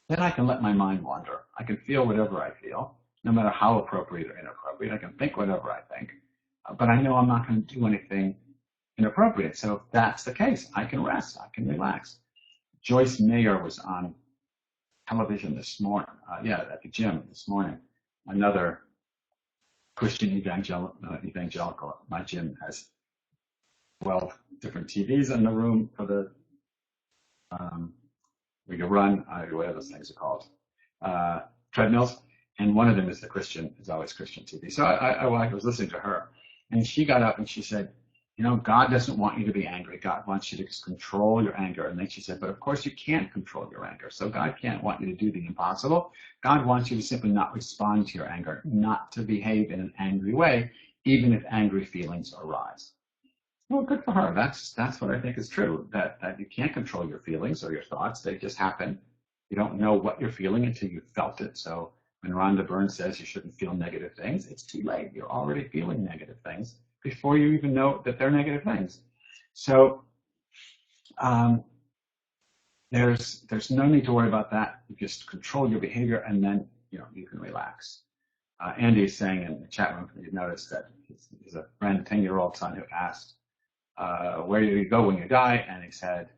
then I can let my mind wander. I can feel whatever I feel, no matter how appropriate or inappropriate. I can think whatever I think, but I know I'm not going to do anything inappropriate. So if that's the case, I can rest. I can relax. Joyce Mayer was on television this morning, at the gym this morning. Another Christian evangelical. My gym has 12 different TVs in the room for the we can run, whatever those things are called, treadmills, and one of them is always Christian TV. So I was listening to her, and she got up and she said, God doesn't want you to be angry. God wants you to just control your anger. And then she said, but of course you can't control your anger. So God can't want you to do the impossible. God wants you to simply not respond to your anger, not to behave in an angry way, even if angry feelings arise. Well, good for her. That's what I think is true, that you can't control your feelings or your thoughts. They just happen. You don't know what you're feeling until you've felt it. So when Rhonda Byrne says you shouldn't feel negative things, it's too late. You're already feeling negative things before you even know that they're negative things. So there's no need to worry about that. You just control your behavior, and then you can relax. Andy is saying in the chat room, you noticed that he's a friend, 10-year-old son, who asked, where do you go when you die? And he said,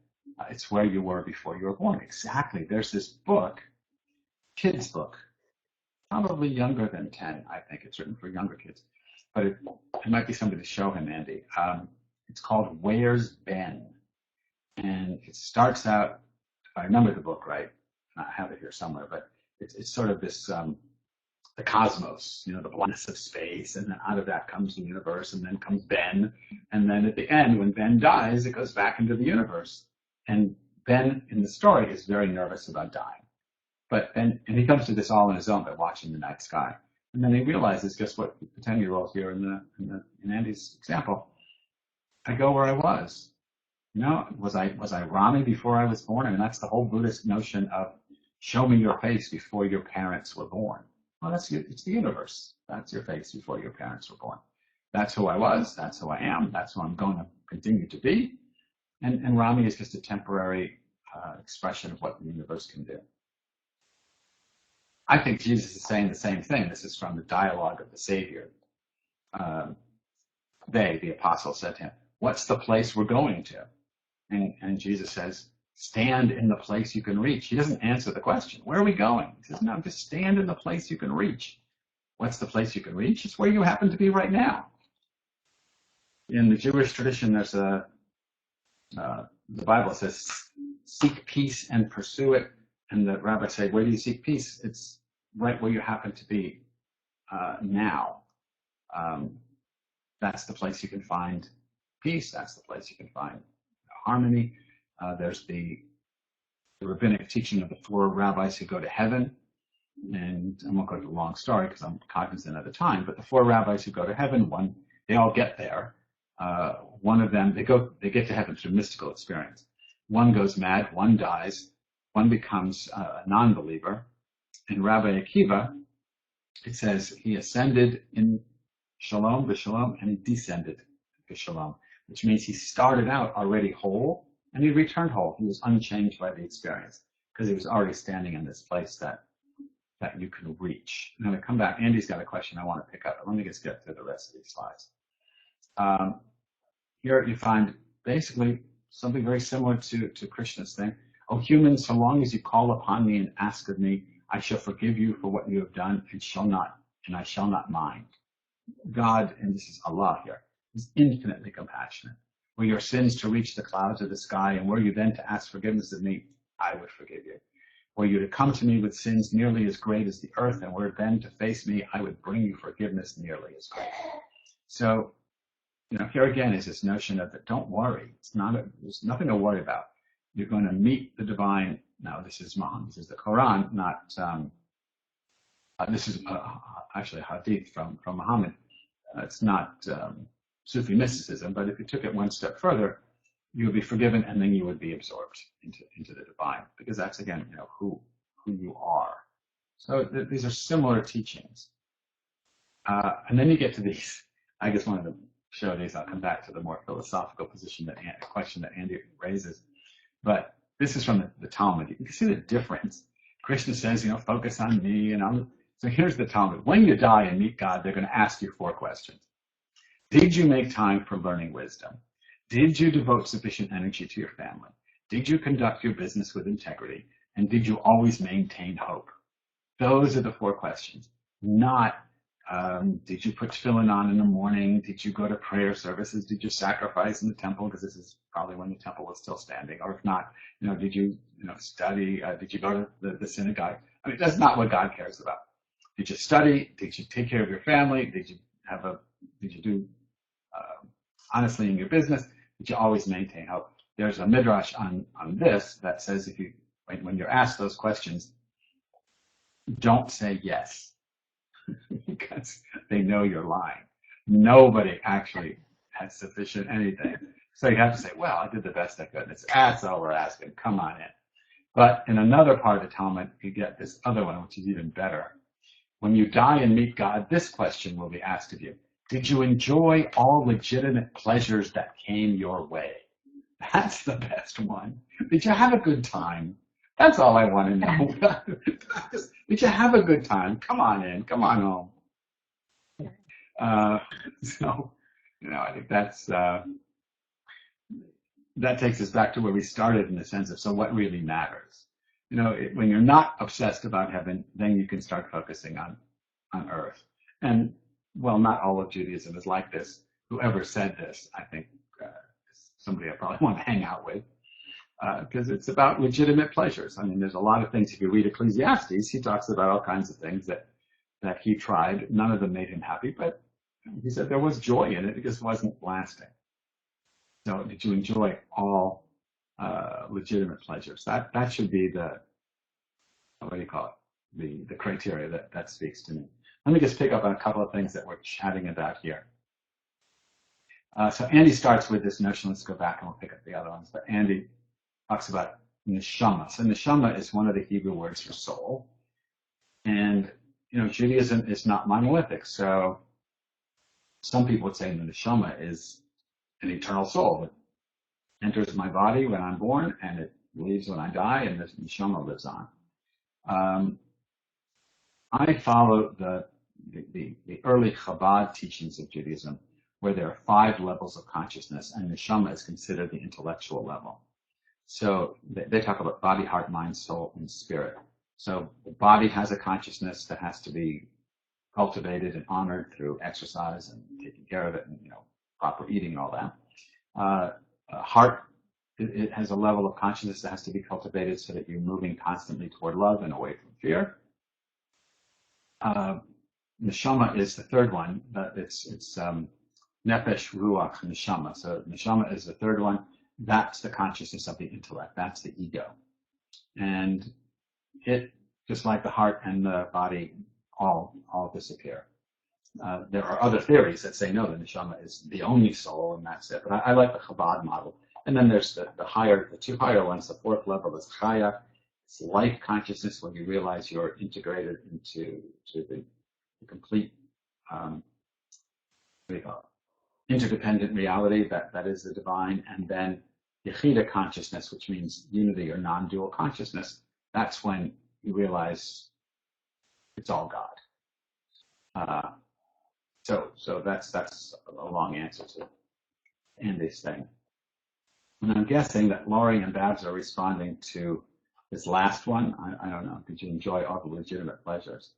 it's where you were before you were born. Exactly. There's this book, kid's book, probably younger than 10, I think. It's written for younger kids. But it might be something to show him, Andy. It's called Where's Ben? And it starts out, if I remember the book right, and I have it here somewhere, but it's sort of this, the cosmos, the blackness of space, and then out of that comes the universe, and then comes Ben, and then at the end, when Ben dies, it goes back into the universe. And Ben, in the story, is very nervous about dying. And he comes to this all on his own by watching the night sky. And then he realizes, guess what? The 10-year-old here in Andy's example, I go where I was. Was I Rami before I was born? I mean, that's the whole Buddhist notion of show me your face before your parents were born. Well, it's the universe. That's your face before your parents were born. That's who I was. That's who I am. That's who I'm going to continue to be. And Rami is just a temporary expression of what the universe can do. I think Jesus is saying the same thing. This is from the dialogue of the Savior. The apostles, said to him, "What's the place we're going to?" And Jesus says, "Stand in the place you can reach." He doesn't answer the question. Where are we going? He says, no, just stand in the place you can reach. What's the place you can reach? It's where you happen to be right now. In the Jewish tradition, there's the Bible says, seek peace and pursue it. And the rabbis say, where do you seek peace? It's right where you happen to be now. That's the place you can find peace. That's the place you can find harmony. There's the rabbinic teaching of the 4 rabbis who go to heaven. And I won't go to the long story because I'm cognizant of the time, but the 4 rabbis who go to heaven, they all get there. One of them, they get to heaven through mystical experience. One goes mad, one dies, one becomes a non-believer. In Rabbi Akiva, it says he ascended in shalom, b'shalom, and he descended b'shalom, which means he started out already whole and he returned whole. He was unchanged by the experience because he was already standing in this place that you can reach. I'm going to come back. Andy's got a question I want to pick up, but let me just get through the rest of these slides. Here you find basically something very similar to Krishna's thing. "O humans, so long as you call upon me and ask of me, I shall forgive you for what you have done and I shall not mind." God, and this is Allah here, is infinitely compassionate. Were your sins to reach the clouds of the sky, and were you then to ask forgiveness of me, I would forgive you. Were you to come to me with sins nearly as great as the earth, and were then to face me, I would bring you forgiveness nearly as great. So, here again is this notion of that don't worry. There's nothing to worry about. You're going to meet the divine. Now, this is the Quran, not, this is actually a hadith from Muhammad. It's not Sufi mysticism, but if you took it one step further, you would be forgiven and then you would be absorbed into the divine, because that's, again, who you are. So these are similar teachings. And then you get to these. I just wanted to show these. I'll come back to the more philosophical question that Andy raises. But this is from the Talmud. You can see the difference. Krishna says, focus on me. So here's the Talmud. When you die and meet God, they're going to ask you 4 questions. Did you make time for learning wisdom? Did you devote sufficient energy to your family? Did you conduct your business with integrity? And did you always maintain hope? Those are the 4 questions. Not, did you put tefillin on in the morning? Did you go to prayer services? Did you sacrifice in the temple? Because this is probably when the temple was still standing. Or if not, did you, study? Did you go to the synagogue? I mean, that's not what God cares about. Did you study? Did you take care of your family? Did you do honestly in your business? Did you always maintain hope? There's a midrash on this that says when you're asked those questions, don't say yes, because they know you're lying. Nobody actually has sufficient anything. So you have to say, well, I did the best I could. That's all we're asking. Come on in. But in another part of the Talmud, you get this other one, which is even better. When you die and meet God, this question will be asked of you. Did you enjoy all legitimate pleasures that came your way? That's the best one. Did you have a good time? That's all I want to know. Did you have a good time? Come on in. Come on home. I think that takes us back to where we started in the sense of, so what really matters? When you're not obsessed about heaven, then you can start focusing on earth. And, well, not all of Judaism is like this. Whoever said this, I think, somebody I probably want to hang out with, because it's about legitimate pleasures. I mean, there's a lot of things. If you read Ecclesiastes, he talks about all kinds of things that he tried. None of them made him happy, but he said there was joy in it. It just wasn't lasting. So did you enjoy all legitimate pleasures? That should be the, what do you call it? The criteria that speaks to me. let me just pick up on a couple of things that we're chatting about here. So Andy starts with this notion. Let's go back and we'll pick up the other ones. But Andy talks about Neshama. So Neshama is one of the Hebrew words for soul. And, Judaism is not monolithic. So some people would say the Neshama is an eternal soul that enters my body when I'm born and it leaves when I die, and the Neshama lives on. I follow the early Chabad teachings of Judaism, where there are 5 levels of consciousness, and Neshama is considered the intellectual level. So they talk about body, heart, mind, soul, and spirit. So the body has a consciousness that has to be cultivated and honored through exercise and taking care of it, and proper eating and all that. Heart, it has a level of consciousness that has to be cultivated so that you're moving constantly toward love and away from fear. Neshama is the third one, but it's nefesh, ruach, neshama. So neshama is the third one. That's the consciousness of the intellect. That's the ego. And it, just like the heart and the body, all disappear. There are other theories that say no, the neshama is the only soul and that's it. But I like the Chabad model. And then there's the 2 higher ones. The 4th level is chaya. It's life consciousness, when you realize you're integrated into the complete interdependent reality that is the divine. And then Yechida consciousness, which means unity or non-dual consciousness. That's when you realize it's all God. So that's a long answer to Andy's thing. And I'm guessing that Laurie and Babs are responding to this last one. I don't know. Did you enjoy all the legitimate pleasures?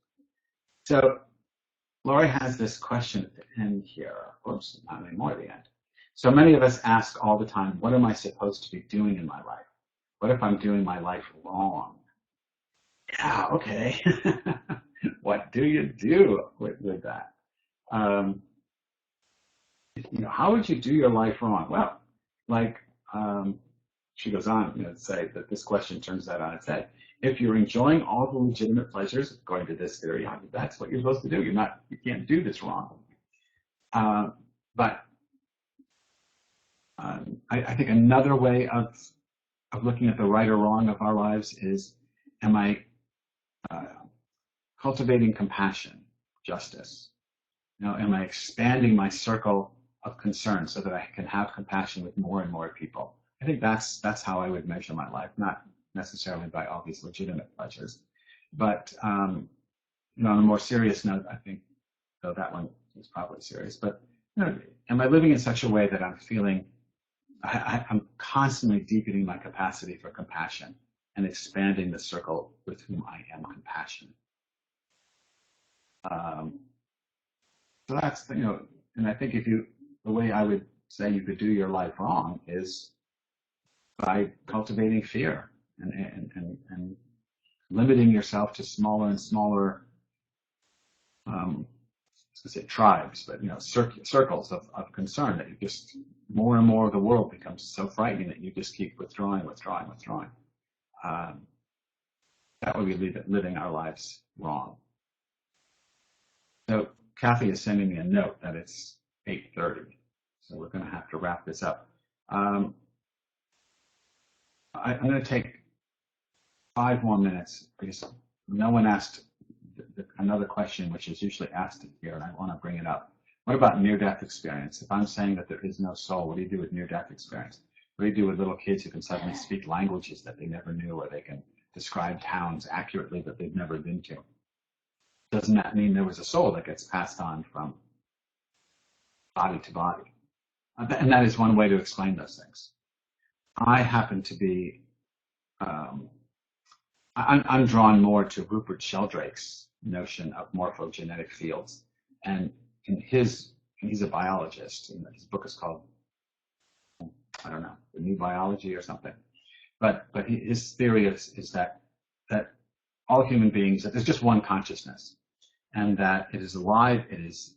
So Laurie has this question at the end here. Of course, not anymore at the end. So many of us ask all the time, what am I supposed to be doing in my life? What if I'm doing my life wrong? Yeah, okay. What do you do with that? How would you do your life wrong? Well, she goes on to say that this question turns that on its head. If you're enjoying all the legitimate pleasures, according to this theory, that's what you're supposed to do. You can't do this wrong. But I think another way of looking at the right or wrong of our lives is, am I cultivating compassion, justice? Am I expanding my circle of concern so that I can have compassion with more and more people? I think that's how I would measure my life, not necessarily by all these legitimate pleasures. But on a more serious note, I think, though that one is probably serious, but am I living in such a way that I'm feeling I'm constantly deepening my capacity for compassion and expanding the circle with whom I am compassionate? So that's, and I think the way I would say you could do your life wrong is by cultivating fear and limiting yourself to smaller and smaller, I was going to say tribes, but circles of concern, that you just more and more of the world becomes so frightening that you just keep withdrawing. That would be living our lives wrong. So Kathy is sending me a note that it's 8:30, so we're going to have to wrap this up. I'm going to take 5 more minutes because no one asked another question, which is usually asked here, and I want to bring it up. What about near-death experience? If I'm saying that there is no soul, what do you do with near-death experience? What do you do with little kids who can suddenly speak languages that they never knew, or they can describe towns accurately that they've never been to? Doesn't that mean there was a soul that gets passed on from body to body? And that is one way to explain those things. I happen to be, I'm drawn more to Rupert Sheldrake's notion of morphogenetic fields. And he's a biologist, and his book is called, I don't know, The New Biology or something. But his theory is that all human beings, that there's just one consciousness, and that it is alive, it is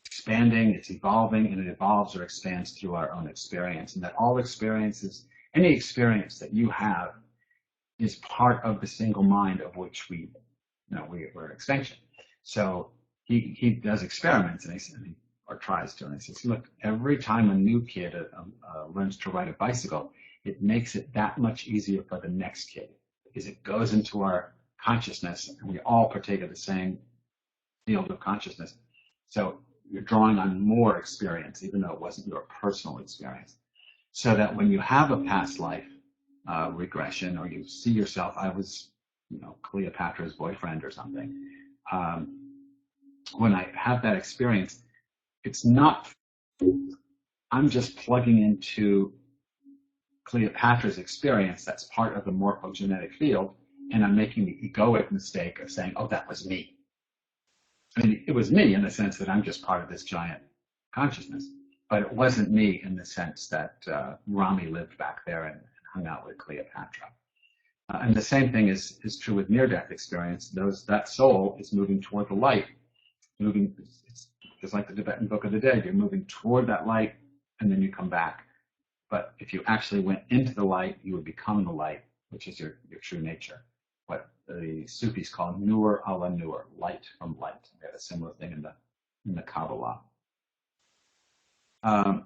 expanding, it's evolving, and it evolves or expands through our own experience, and that all experiences, any experience that you have, is part of the single mind of which we we're extinction. So he does experiments, and or tries to, and he says, look, every time a new kid learns to ride a bicycle, it makes it that much easier for the next kid, because it goes into our consciousness, and we all partake of the same field of consciousness. So you're drawing on more experience, even though it wasn't your personal experience. So that when you have a past life regression, or you see yourself, I was, Cleopatra's boyfriend or something. When I have that experience, it's not, I'm just plugging into Cleopatra's experience that's part of the morphogenetic field, and I'm making the egoic mistake of saying, oh, that was me. I mean, it was me in the sense that I'm just part of this giant consciousness, but it wasn't me in the sense that Rami lived back there and hung out with Cleopatra. And the same thing is true with near-death experience. That soul is moving toward the light, it's just like the Tibetan Book of the Dead. You're moving toward that light, and then you come back. But if you actually went into the light, you would become the light, which is your true nature. What the Sufis call nur ala nur, light from light. They have a similar thing in the Kabbalah. And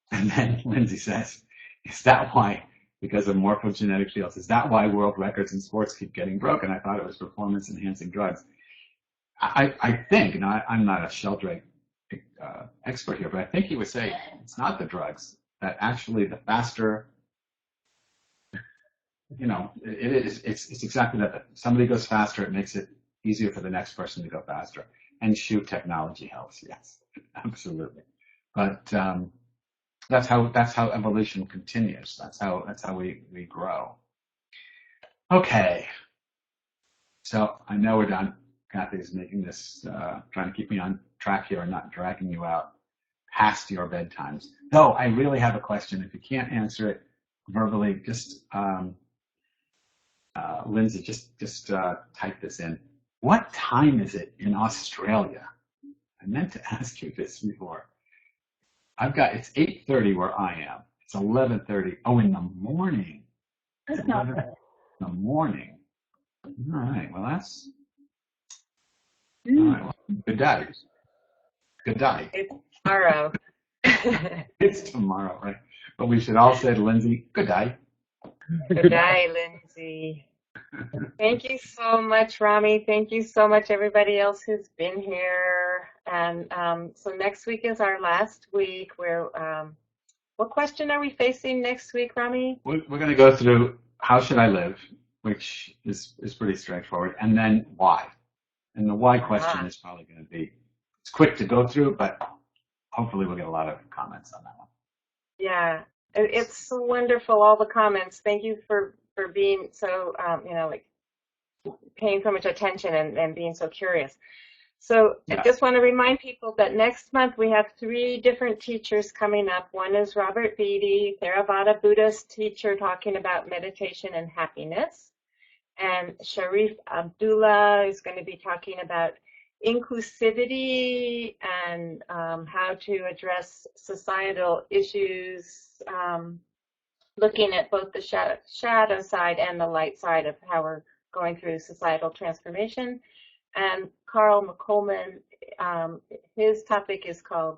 then Lindsay says, is that why, because of morphogenetic fields, is that why world records in sports keep getting broken? I thought it was performance-enhancing drugs. I think, I'm not a Sheldrake expert here, but I think he would say it's not the drugs, that actually the faster, it's exactly that. If somebody goes faster, it makes it easier for the next person to go faster. And shoot, technology helps, yes, absolutely. But that's how evolution continues. That's how we grow. Okay. So I know we're done. Kathy's making this, trying to keep me on track here and not dragging you out past your bedtimes. Though I really have a question. If you can't answer it verbally, just Lindsay, just type this in. What time is it in Australia? I meant to ask you this before. It's 8:30 where I am. It's 11:30. Oh, in the morning. That's not bad. In the morning. All right. Well, that's. All right. Well, good day. Good day. It's tomorrow. It's tomorrow, right? But we should all say to Lindsay, good day. Good day, Lindsay. Thank you so much, Rami. Thank you so much, everybody else who's been here. And so next week is our last week. What question are we facing next week, Rami? We're going to go through how should I live, which is pretty straightforward, and then why. And the why question is probably going to be, it's quick to go through, but hopefully we'll get a lot of comments on that one. Yeah, it's so wonderful, all the comments. Thank you for being so, paying so much attention and being so curious. So yeah. I just want to remind people that next month we have 3 different teachers coming up. One is Robert Beatty, Theravada Buddhist teacher, talking about meditation and happiness. And Sharif Abdullah is going to be talking about inclusivity and how to address societal issues, looking at both the shadow side and the light side of how we're going through societal transformation. And Carl McColman, his topic is called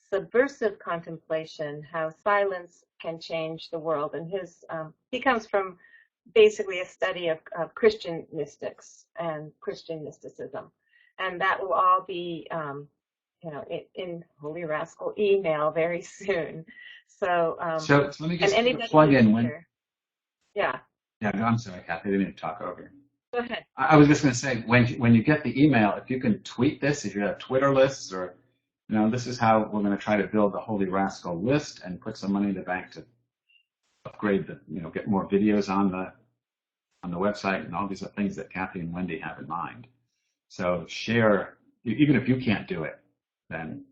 Subversive Contemplation, How Silence Can Change the World. And he comes from basically a study of Christian mystics and Christian mysticism. And that will all be, in Holy Rascal email very soon. So let me just plug in Yeah. Yeah, no, I'm sorry, Kathy, I didn't mean to talk over you. Go ahead. I was just going to say, when you get the email, if you can tweet this, if you have Twitter lists, or, this is how we're going to try to build the Holy Rascal list and put some money in the bank to upgrade get more videos on the website and all these things that Kathy and Wendy have in mind. So share, even if you can't do it, then,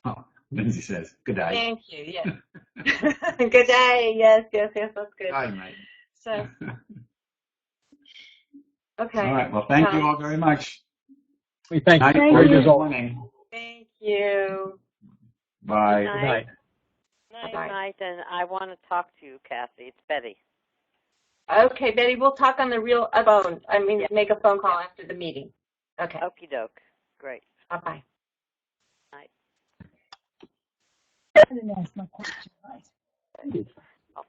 Oh, Lindsay says, good day. Thank you, yes. Good day, yes, that's good. Hi, mate. So, okay. All right, well, thank you all very much. We thank you. Good morning. Thank you. Bye. Good night. Night, and I want to talk to you, Kathy. It's Betty. Okay, Betty, we'll talk on the real phone. I mean, make a phone call after the meeting. Okay. Okie doke. Great. Bye-bye. Night. I didn't ask my question right. I'll